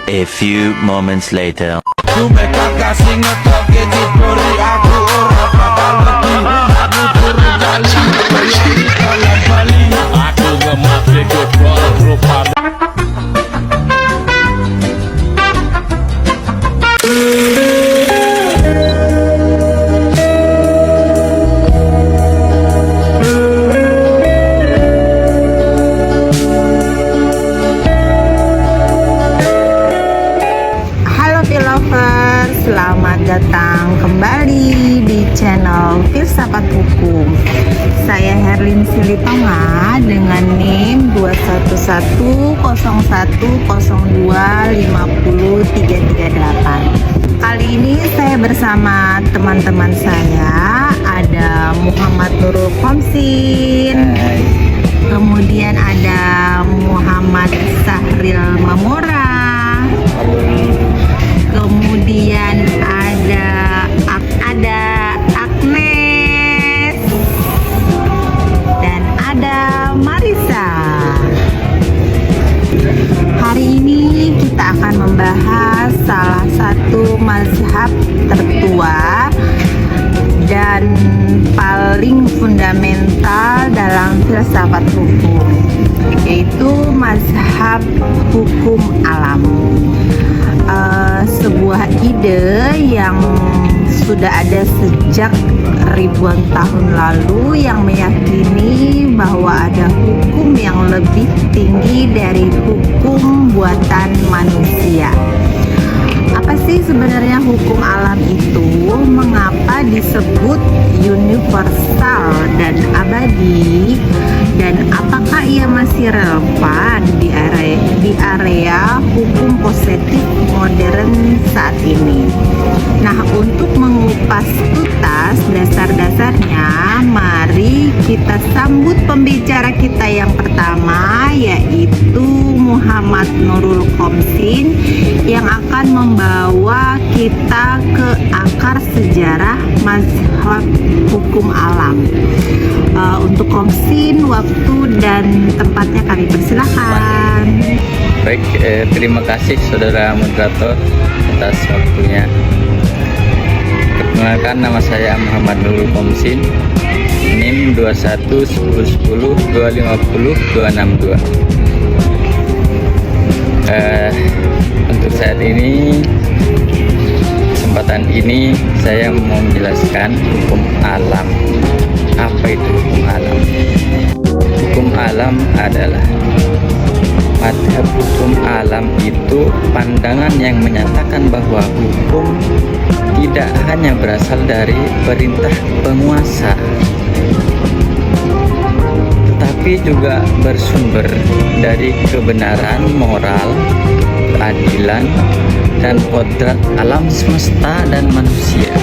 A few moments later. Selamat datang kembali di channel Filsafat Hukum. Saya Herlin Silitonga dengan NIM 2111020500338. Kali ini saya bersama teman-teman saya, ada Muhammad Nurul Komsin, kemudian ada Muhammad Sahril Mamora, kemudian ada Agnes dan ada Marisa. Hari ini kita akan membahas salah satu mazhab tertua dan paling fundamental dalam filsafat hukum, yaitu mazhab hukum alam. Sebuah ide yang sudah ada sejak ribuan tahun lalu yang meyakini bahwa ada hukum yang lebih tinggi dari hukum buatan manusia. Apa sih sebenarnya hukum alam itu? Mengapa disebut universal dan abadi? Dan apakah ia masih relevan di area hukum positif modern saat ini? Nah, untuk mengupas tuntas dasar-dasarnya, mari kita sambut pembicara kita yang pertama, yaitu Muhammad Nurul Komsin, yang akan membawa kita ke akar sejarah mazhab hukum alam. Untuk Komsin, waktu dan tempatnya kami persilahkan. Baik, terima kasih saudara moderator atas waktunya. Perkenalkan, nama saya Muhammad Nurul Komsin, NIM 2111020500262. Untuk saat ini, kesempatan ini saya mau menjelaskan hukum alam. Apa itu hukum alam? Hukum alam adalah mazhab hukum alam itu pandangan yang menyatakan bahwa hukum tidak hanya berasal dari perintah penguasa, tetapi juga bersumber dari kebenaran moral, keadilan, dan kodrat alam semesta dan manusia.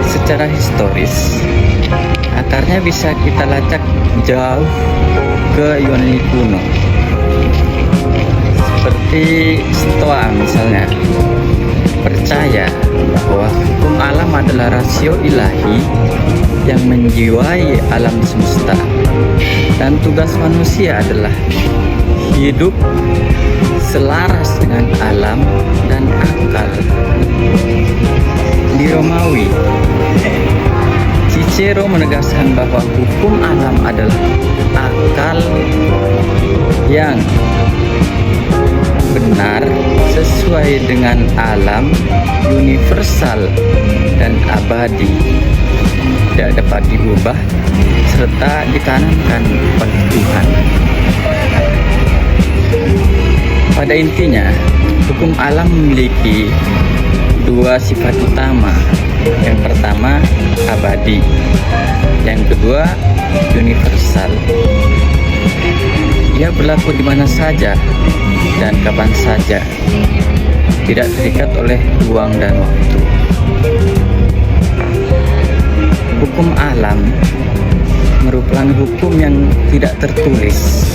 Secara historis, akarnya bisa kita lacak jauh ke Yunani kuno, seperti Stoa misalnya, percaya bahwa hukum alam adalah rasio ilahi yang menjiwai alam semesta, dan tugas manusia adalah hidup selaras dengan alam dan akal. Di Romawi, Cicero menegaskan bahwa hukum alam adalah akal yang benar sesuai dengan alam, universal dan abadi, tidak dapat diubah serta ditanamkan oleh Tuhan. Pada intinya, hukum alam memiliki dua sifat utama. Yang pertama, abadi. Yang kedua, universal. Ia berlaku di mana saja dan kapan saja, tidak terikat oleh ruang dan waktu. Hukum alam merupakan hukum yang tidak tertulis,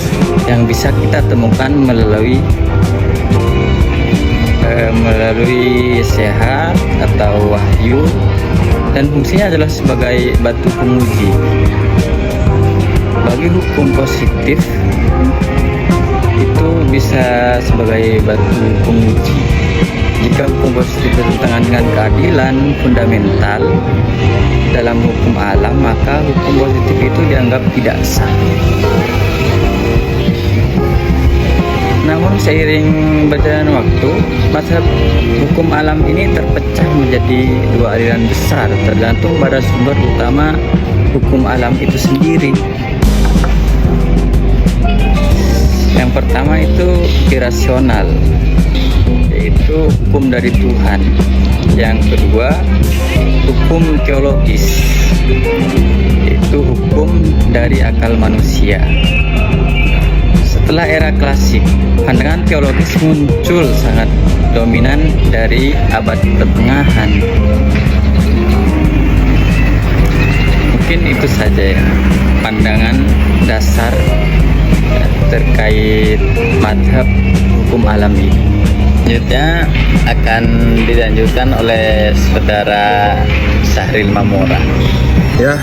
yang bisa kita temukan melalui sehat atau wahyu dan fungsinya adalah sebagai batu penguji. Bagi hukum positif itu bisa sebagai batu penguji. Jika hukum positif bertentangan dengan keadilan fundamental dalam hukum alam, maka hukum positif itu dianggap tidak sah. Namun seiring berjalan waktu, mazhab hukum alam ini terpecah menjadi dua aliran besar, tergantung pada sumber utama hukum alam itu sendiri. Yang pertama itu irasional, yaitu hukum dari Tuhan. Yang kedua, hukum teologis, yaitu hukum dari akal manusia. Setelah era klasik, pandangan teologis muncul sangat dominan dari abad pertengahan. Mungkin itu saja ya, pandangan dasar terkait mazhab hukum alam ini. Selanjutnya akan dilanjutkan oleh saudara Syahril Mamora. Ya,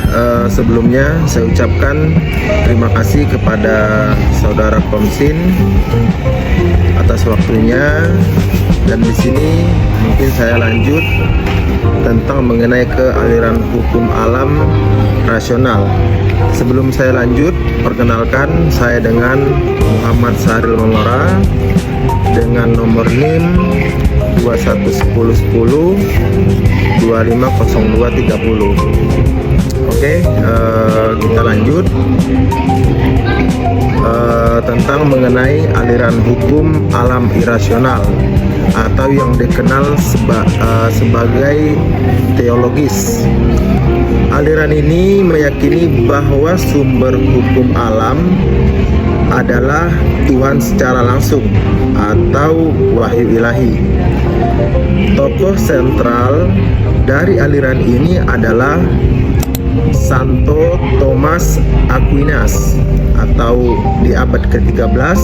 sebelumnya saya ucapkan terima kasih kepada saudara Komsin atas waktunya, dan di sini mungkin saya lanjut tentang mengenai kealiran hukum alam rasional. Sebelum saya lanjut, perkenalkan saya dengan Muhammad Syahril Mamora dengan nomor NIM 211010 250230. Oke, kita lanjut tentang mengenai aliran hukum alam irasional atau yang dikenal sebagai teologis. Aliran ini meyakini bahwa sumber hukum alam adalah Tuhan secara langsung atau wahyu ilahi. Tokoh sentral dari aliran ini adalah Santo Thomas Aquinas, atau di abad ke-13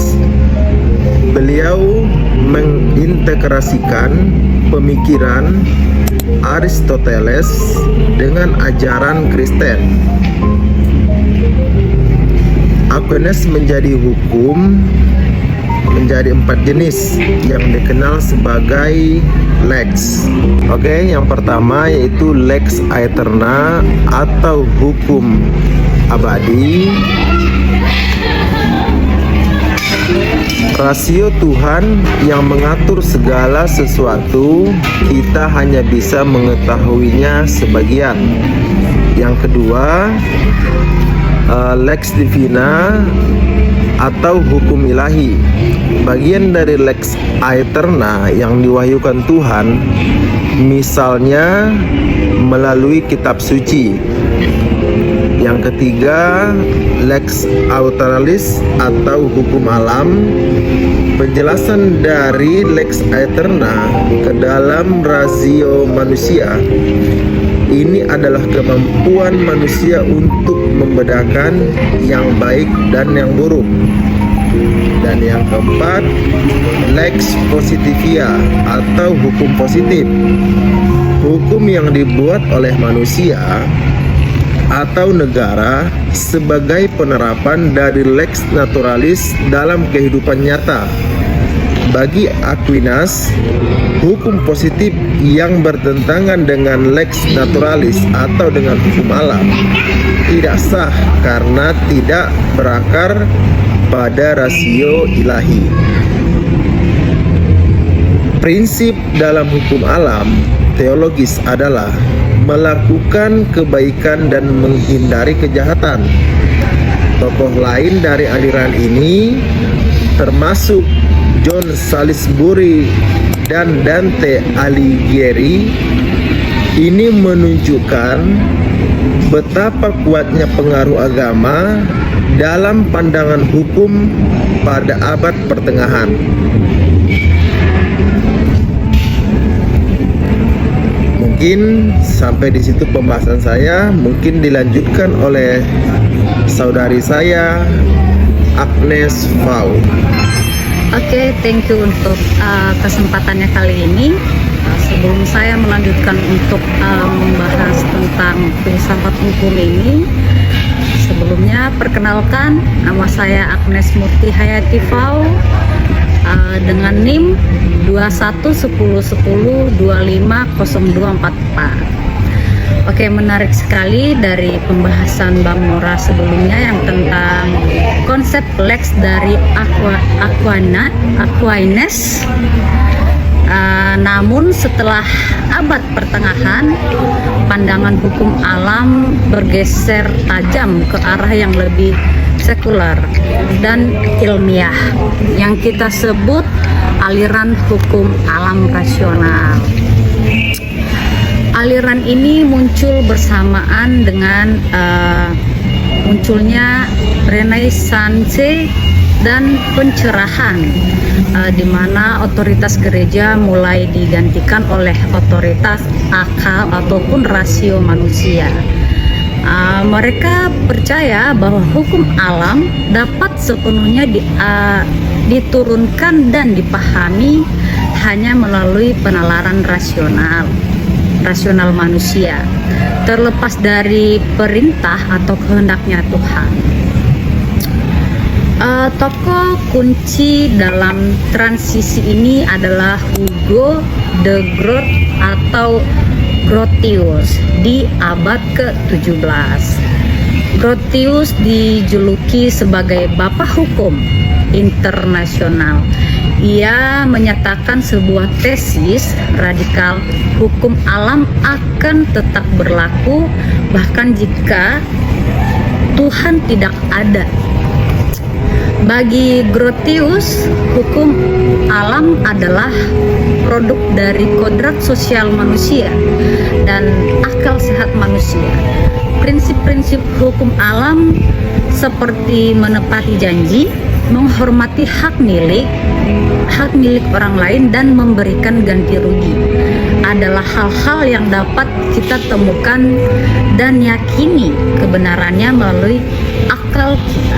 beliau mengintegrasikan pemikiran Aristoteles dengan ajaran Kristen. Aquinas menjadi hukum menjadi 4 jenis yang dikenal sebagai lex. Oke, yang pertama yaitu lex aeterna atau hukum abadi. Rasio Tuhan yang mengatur segala sesuatu, kita hanya bisa mengetahuinya sebagian. Yang kedua, lex divina atau hukum ilahi, bagian dari lex aeterna yang diwahyukan Tuhan, misalnya melalui kitab suci. Yang ketiga, lex autheralis atau hukum alam, penjelasan dari lex aeterna ke dalam rasio manusia. Ini adalah kemampuan manusia untuk membedakan yang baik dan yang buruk. Dan yang keempat, lex positivia atau hukum positif, hukum yang dibuat oleh manusia atau negara sebagai penerapan dari lex naturalis dalam kehidupan nyata. Bagi Aquinas, hukum positif yang bertentangan dengan lex naturalis atau dengan hukum alam tidak sah karena tidak berakar pada rasio ilahi. Prinsip dalam hukum alam teologis adalah melakukan kebaikan dan menghindari kejahatan. Tokoh lain dari aliran ini termasuk John Salisbury dan Dante Alighieri. Ini menunjukkan betapa kuatnya pengaruh agama dalam pandangan hukum pada abad pertengahan. Mungkin sampai di situ pembahasan saya, mungkin dilanjutkan oleh saudari saya Agnes Fau. Oke, thank you untuk kesempatannya kali ini. Sebelum saya melanjutkan untuk membahas tentang filsafat hukum ini. Sebelumnya perkenalkan, nama saya Agnes Murti Hayati Fau dengan NIM 211010250244. Oke, menarik sekali dari pembahasan Bang Nora sebelumnya yang tentang konsep Lex dari Aquinas. Namun setelah abad pertengahan, pandangan hukum alam bergeser tajam ke arah yang lebih sekuler dan ilmiah yang kita sebut aliran hukum alam rasional. Aliran ini muncul bersamaan dengan munculnya Renaissance dan pencerahan, di mana otoritas gereja mulai digantikan oleh otoritas akal ataupun rasio manusia. Mereka percaya bahwa hukum alam dapat sepenuhnya diturunkan dan dipahami hanya melalui penalaran rasional manusia, terlepas dari perintah atau kehendaknya Tuhan. Tokoh kunci dalam transisi ini adalah Hugo de Groot atau Grotius di abad ke-17. Grotius dijuluki sebagai Bapak Hukum Internasional. Ia menyatakan sebuah tesis radikal, hukum alam akan tetap berlaku bahkan jika Tuhan tidak ada. Bagi Grotius, hukum alam adalah produk dari kodrat sosial manusia dan akal sehat manusia. Prinsip-prinsip hukum alam seperti menepati janji, menghormati hak milik orang lain, dan memberikan ganti rugi adalah hal-hal yang dapat kita temukan dan yakini kebenarannya melalui akal kita.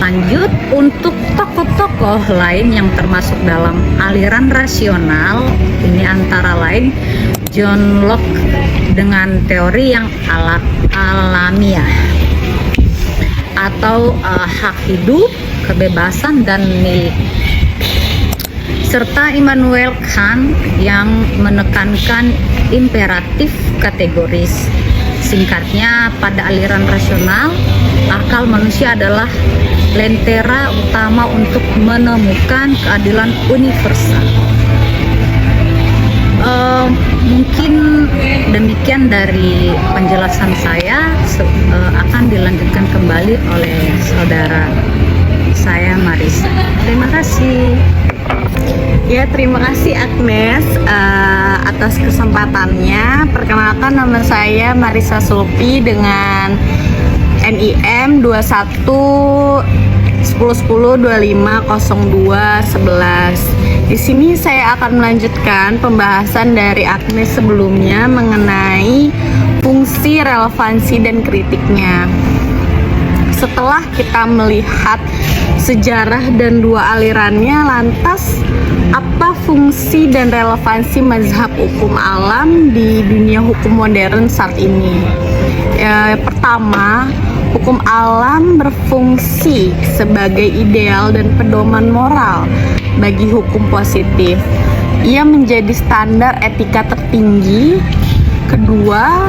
Lanjut, untuk tokoh-tokoh lain yang termasuk dalam aliran rasional ini antara lain John Locke dengan teori yang alamiah atau hak hidup, kebebasan dan milik, serta Immanuel Kant yang menekankan imperatif kategoris. Singkatnya, pada aliran rasional, akal manusia adalah lentera utama untuk menemukan keadilan universal. Mungkin demikian dari penjelasan saya. Akan dilanjutkan kembali oleh saudara saya Marisa. Terima kasih. Ya, terima kasih Agnes atas kesempatannya. Perkenalkan, nama saya Marisa Sulpi dengan NIM 211010250211. Di sini saya akan melanjutkan pembahasan dari Agnes sebelumnya mengenai fungsi, relevansi, dan kritiknya. Setelah kita melihat sejarah dan dua alirannya, lantas apa fungsi dan relevansi mazhab hukum alam di dunia hukum modern saat ini? Pertama, hukum alam berfungsi sebagai ideal dan pedoman moral bagi hukum positif. Ia menjadi standar etika tertinggi. Kedua,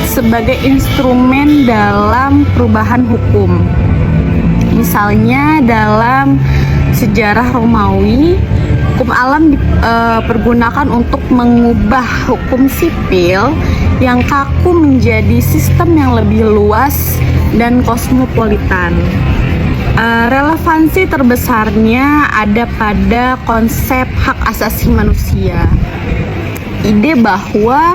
sebagai instrumen dalam perubahan hukum. Misalnya dalam sejarah Romawi, hukum alam dipergunakan untuk mengubah hukum sipil yang kaku menjadi sistem yang lebih luas dan kosmopolitan. Relevansi terbesarnya ada pada konsep hak asasi manusia. Ide bahwa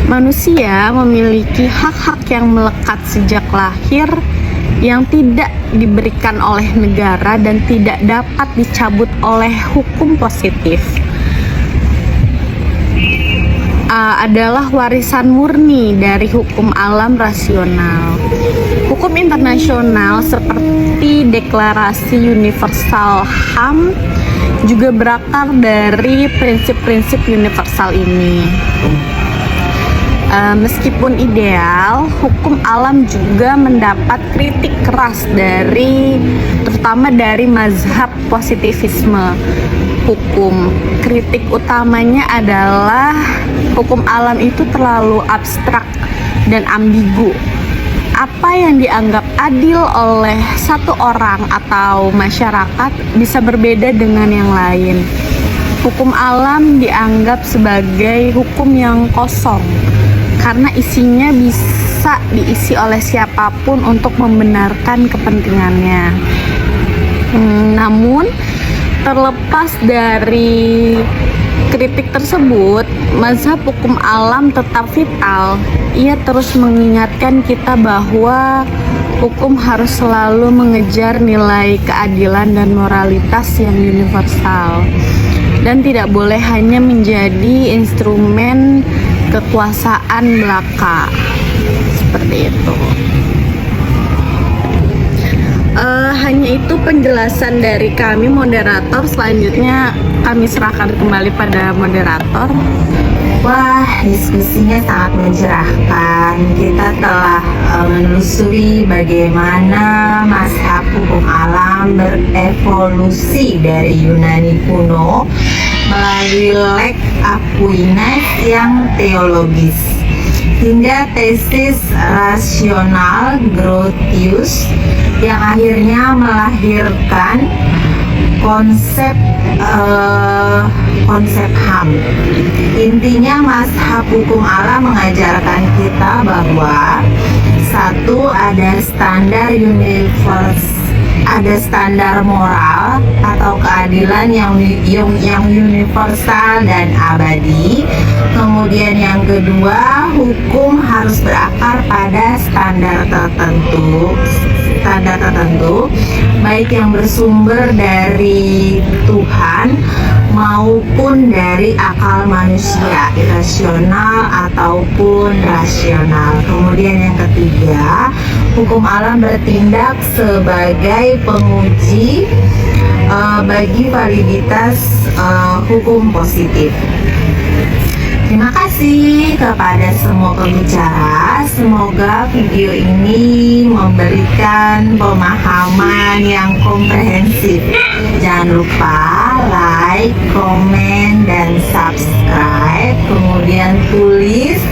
manusia memiliki hak-hak yang melekat sejak lahir yang tidak diberikan oleh negara dan tidak dapat dicabut oleh hukum positif. Adalah warisan murni dari hukum alam rasional. Hukum internasional seperti Deklarasi Universal HAM juga berakar dari prinsip-prinsip universal ini. Meskipun ideal, hukum alam juga mendapat kritik keras terutama dari mazhab positivisme hukum. Kritik utamanya adalah hukum alam itu terlalu abstrak dan ambigu. Apa yang dianggap adil oleh satu orang atau masyarakat bisa berbeda dengan yang lain. Hukum alam dianggap sebagai hukum yang kosong karena isinya bisa diisi oleh siapapun untuk membenarkan kepentingannya. Namun, terlepas dari kritik tersebut, mazhab hukum alam tetap vital. Ia terus mengingatkan kita bahwa hukum harus selalu mengejar nilai keadilan dan moralitas yang universal, dan tidak boleh hanya menjadi instrumen kekuasaan belaka. Seperti itu. Hanya itu penjelasan dari kami moderator. Selanjutnya kami serahkan kembali pada moderator. Wah, diskusinya sangat mencerahkan. Kita telah menelusuri bagaimana mazhab hukum alam berevolusi dari Yunani kuno melalui Lex Aquinas yang teologis hingga tesis rasional Grotius yang akhirnya melahirkan konsep HAM. Intinya mazhab hukum alam mengajarkan kita bahwa satu, ada standar moral atau keadilan yang universal dan abadi. Kemudian yang kedua, hukum harus berakar pada standar tertentu, baik yang bersumber dari Tuhan maupun dari akal manusia, irasional ataupun rasional. Kemudian yang ketiga, hukum alam bertindak sebagai penguji bagi validitas hukum positif. Terima kasih kepada semua pembicara. Semoga video ini memberikan pemahaman yang komprehensif. Jangan lupa like, komen, dan subscribe. Kemudian tulis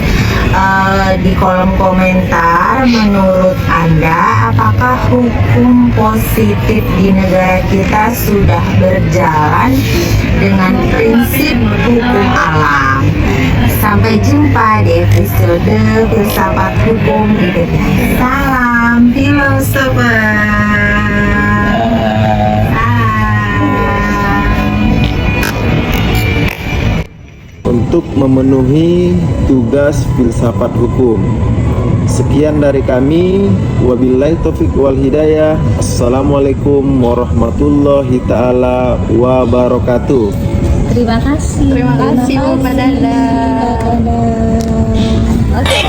di kolom komentar menurut Anda apakah hukum positif di negara kita sudah berjalan dengan prinsip hukum alam. Sampai jumpa di episode Filsafat Hukum berikutnya. Salam filosofer. Untuk memenuhi tugas filsafat hukum. Sekian dari kami. Wabillahi taufiq wal hidayah. Assalamualaikum warahmatullahi taala wabarakatuh. Terima kasih. Terima kasih Bu Padanda. Oke.